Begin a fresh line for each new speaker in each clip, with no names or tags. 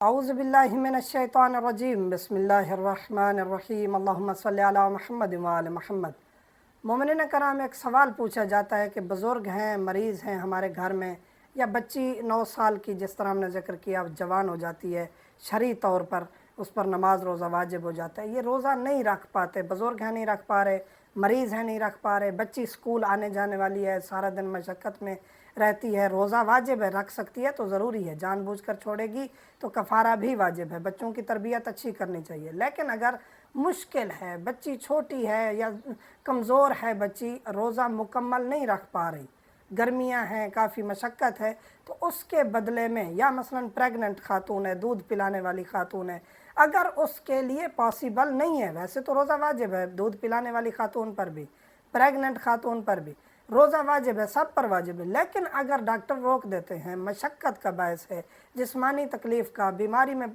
اعوذ باللہ من الشیطان الرجیم بسم اللہ الرحمن الرحیم اللہم صلی علی محمد وآل محمد۔ مومنین کرام، ایک سوال پوچھا جاتا ہے کہ بزرگ ہیں، مریض ہیں ہمارے گھر میں، یا بچی 9 سال کی جس طرح ہم نے ذکر کیا جوان ہو جاتی ہے شرعی طور پر، اس پر نماز روزہ واجب ہو جاتا ہے، یہ روزہ نہیں رکھ پاتے، بزرگ ہیں نہیں رکھ پا رہے، مریض ہیں نہیں رکھ پا رہے، بچی اسکول آنے جانے والی ہے، سارا دن مشقت میں رہتی ہے، روزہ واجب ہے، رکھ سکتی ہے تو ضروری ہے، جان بوجھ کر چھوڑے گی تو کفارہ بھی واجب ہے، بچوں کی تربیت اچھی کرنی چاہیے۔ لیکن اگر مشکل ہے، بچی چھوٹی ہے یا کمزور ہے، بچی روزہ مکمل نہیں رکھ پا رہی، گرمیاں ہیں، کافی مشقت ہے، تو اس کے بدلے میں، یا مثلا پریگننٹ خاتون ہے، دودھ پلانے والی خاتون ہے، اگر اس کے لیے پاسیبل نہیں ہے، ویسے تو روزہ واجب ہے دودھ پلانے والی خاتون پر بھی، پریگننٹ خاتون پر بھی روزہ واجب ہے، سب پر واجب ہے، لیکن اگر ڈاکٹر روک دیتے ہیں، مشقت کا باعث ہے، جسمانی تکلیف کا، بیماری میں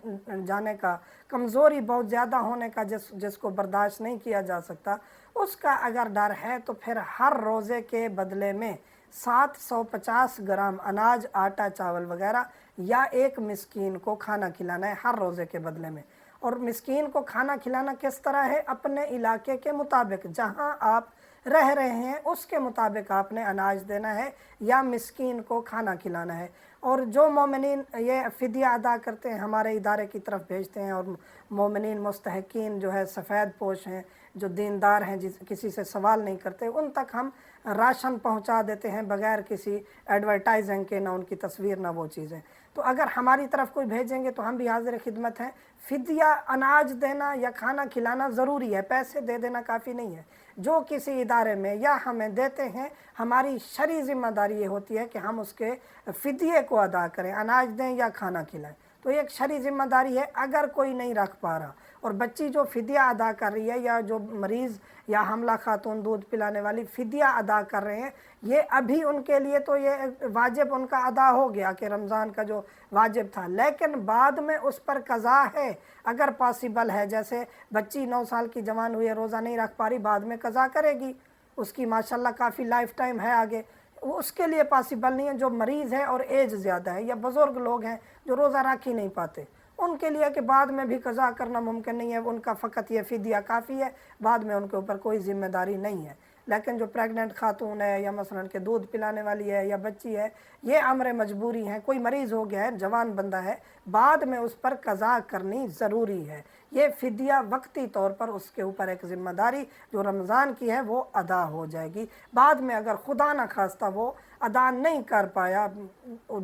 جانے کا، کمزوری بہت زیادہ ہونے کا، جس کو برداشت نہیں کیا جا سکتا، اس کا اگر ڈر ہے تو پھر ہر روزے کے بدلے میں 750 گرام اناج، آٹا، چاول وغیرہ یا ایک مسکین کو کھانا کھلانا ہے ہر روزے کے بدلے میں۔ اور مسکین کو کھانا کھلانا کس طرح ہے؟ اپنے علاقے کے مطابق، جہاں آپ رہ رہے ہیں اس کے مطابق آپ نے اناج دینا ہے یا مسکین کو کھانا کھلانا ہے۔ اور جو مومنین یہ فدیہ ادا کرتے ہیں، ہمارے ادارے کی طرف بھیجتے ہیں، اور مومنین مستحقین جو ہے سفید پوش ہیں، جو دیندار ہیں، کسی سے سوال نہیں کرتے، ان تک ہم راشن پہنچا دیتے ہیں بغیر کسی ایڈورٹائزنگ کے، نہ ان کی تصویر نہ وہ چیزیں۔ تو اگر ہماری طرف کوئی بھیجیں گے تو ہم بھی حاضر خدمت ہیں۔ فدیہ اناج دینا یا کھانا کھلانا ضروری ہے، پیسے دے دینا کافی نہیں ہے۔ جو کسی ادارے میں یا ہمیں دیتے ہیں، ہماری شرعی ذمہ داری یہ ہوتی ہے کہ ہم اس کے فدیے کو ادا کریں، اناج دیں یا کھانا کھلائیں، تو یہ ایک شرعی ذمہ داری ہے۔ اگر کوئی نہیں رکھ پا رہا، اور بچی جو فدیہ ادا کر رہی ہے، یا جو مریض یا حاملہ خاتون دودھ پلانے والی فدیہ ادا کر رہے ہیں، یہ ابھی ان کے لیے تو یہ واجب ان کا ادا ہو گیا کہ رمضان کا جو واجب تھا، لیکن بعد میں اس پر قضا ہے، اگر پاسیبل ہے، جیسے بچی 9 سال کی جوان ہوئی ہے، روزہ نہیں رکھ پا رہی، بعد میں قضا کرے گی، اس کی ماشاءاللہ کافی لائف ٹائم ہے آگے، وہ اس کے لیے پاسیبل نہیں ہے۔ جو مریض ہے اور ایج زیادہ ہے، یا بزرگ لوگ ہیں جو روزہ رکھ ہی نہیں پاتے، ان کے لیے کہ بعد میں بھی قضا کرنا ممکن نہیں ہے، ان کا فقط یہ فدیہ کافی ہے، بعد میں ان کے اوپر کوئی ذمہ داری نہیں ہے۔ لیکن جو پریگننٹ خاتون ہے، یا مثلا کہ دودھ پلانے والی ہے، یا بچی ہے، یہ امر مجبوری ہیں، کوئی مریض ہو گیا ہے، جوان بندہ ہے، بعد میں اس پر قضا کرنی ضروری ہے۔ یہ فدیہ وقتی طور پر اس کے اوپر ایک ذمہ داری جو رمضان کی ہے وہ ادا ہو جائے گی۔ بعد میں اگر خدا نہ خواستہ وہ ادا نہیں کر پایا،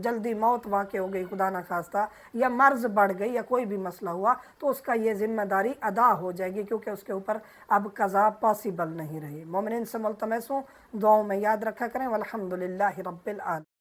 جلدی موت واقع ہو گئی خدا نہ خواستہ، یا مرض بڑھ گئی، یا کوئی بھی مسئلہ ہوا، تو اس کا یہ ذمہ داری ادا ہو جائے گی، کیونکہ اس کے اوپر اب قضا پاسیبل نہیں رہی۔ مومنین سے ملتمس ہوں، دعاؤں میں یاد رکھا کریں۔ والحمدللہ رب العالمین۔